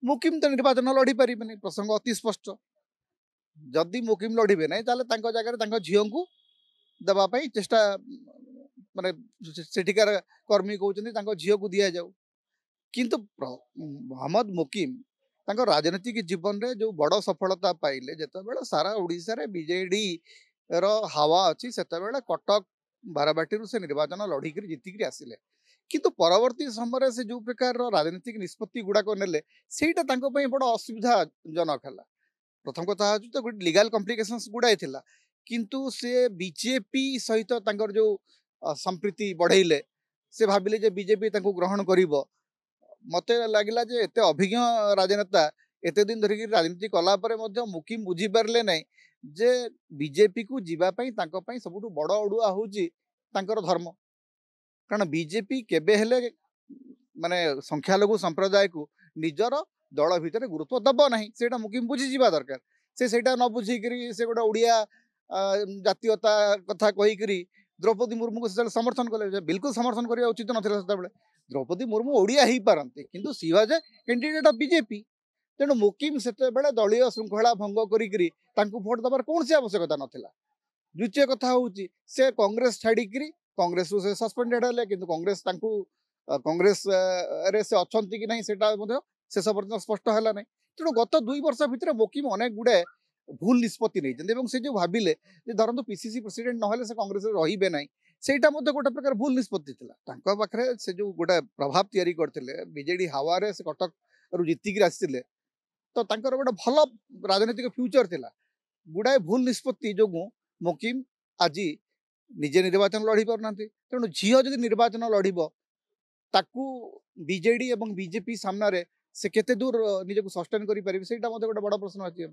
मुकिम तो निर्वाचन लड़ी पारे प्रसंग अति स्पष्ट जदि मुकिम लड़े ना जगह झील को देवाई चेष्टा माने सेठिकार कर्मी कहते झील को दि जाऊ किंतु मोहम्मद मुकिम राजनीतिक जीवन रे जो बड़ सफलता पाइले जिते सारा ओडिशा रे बीजेडी रो हावा अच्छी से कटक बारबाटी से निर्वाचन लड़िक जीतिक आसिले किंतु परवर्ती समय से जो प्रकार राजनीतिक निष्पत्ति गुड़ाक नेले सेटा बड़ असुविधा जनक है। प्रथम कथा तो गोटे लीगल कम्प्लिकेशंस गुड़ाए थिला किंतु से बीजेपी सहित जो संप्रीति बढ़ेले से भाविले जे बीजेपी ग्रहण करिवो मत लगिला जे एते अभिज्ञ राजनेता एते दिन धरिक राजनीति कला मुकिम बुझी पारे ना जे बीजेपी को जीवाई सबुठ बड़ अड़ुआ हूँ धर्म कारण बीजेपी केबे हेले माने संख्यालघु संप्रदाय को निजर दल भितर गुरुत्व दब ना से मुकिम बुझी जा दरकार से न बुझीक से गोटे ओडिया जातीयता कथा कहीकि द्रौपदी मुर्मू को समर्थन कले बिल्कुल समर्थन करने उचित नाला से द्रौपदी मुर्मू ओडिया ही पारती किंतु she was a candidate of BJP तेणु मुकिम से दलीय श्रृंखला भंग कर भोट दबार कौन सी आवश्यकता नाला। द्वितीय कथा हूँ से कांग्रेस छाड़िक कांग्रेस से सस्पेंडेड है कि कांग्रेस कांग्रेस रे से अच्छा कि नहीं शेष पर्यटन स्पष्ट है ना तेणु गत 2 वर्ष भितर मुकिम अनेक गुड़े भूल निष्पत्ति नहीं से जो भाविले धरतु पीसीसी प्रेसिडेंट ना से कांग्रेस रे ना सेटा गोटे प्रकार भूल निष्पत्ति पाखे से जो गोटे प्रभाव तैयारी करते बीजेडी हावे से कटक रु जीतिक आसते तो गोटे भल राजनीतिक फ्यूचर थिला गुड़ाए भूल निष्पत्ति जो मुकिम आज निजे निर्वाचन लड़ी पारना तेणु झील जदि निर्वाचन लड़ब ताकू बीजेडी और बीजेपी सामने से केते दूर निजे को सस्टेन करें से गोटे बड़ प्रश्न अच्छी।